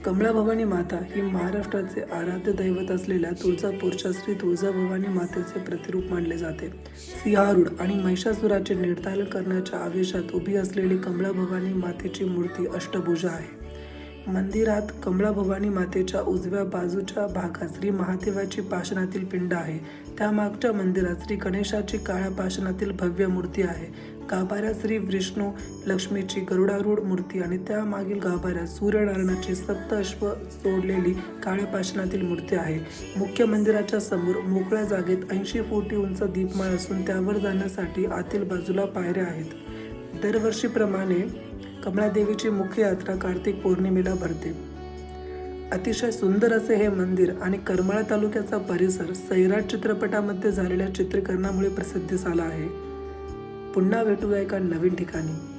कमळाभवानी माता ही महाराष्ट्राचे आराध्य दैवत असलेल्या तुळजापूरच्या श्री तुळजाभवानी मातेचे प्रतिरूप मानले जाते. सिंहारूढ आणि महिषासुराचे निर्दालन करण्याच्या आवेशात उभी असलेली कमळाभवानी मातेची मूर्ती अष्टभुजा आहे. मंदिरात कमळाभवानी मातेच्या उजव्या बाजूच्या भागात श्री महादेवाची पाषाणातील पिंड आहे. त्यामागच्या मंदिरात श्री गणेशाची काळ्या पाषाणातील भव्य मूर्ती आहे. गाभाऱ्यात श्री विष्णू लक्ष्मीची गरुडारूढ मूर्ती आणि त्यामागील गाभाऱ्यात सूर्यनारायणाची सप्त अश्व सोडलेली काळ्या पाषाणातील मूर्ती आहे. मुख्य मंदिराच्या समोर मोकळ्या जागेत 80 फुटी उंच दीपमाळ असून त्यावर जाण्यासाठी आतील बाजूला पायऱ्या आहेत. दरवर्षीप्रमाणे कमळादेवीची मुख्य यात्रा कार्तिक पौर्णिमेला भरते. अतिशय सुंदर असे हे मंदिर आणि करमाळा तालुक्याचा परिसर सैराट चित्रपटामध्ये झालेल्या चित्रीकरणामुळे प्रसिद्धीस आला आहे. पुन्हा भेटूया एका नवीन ठिकाणी.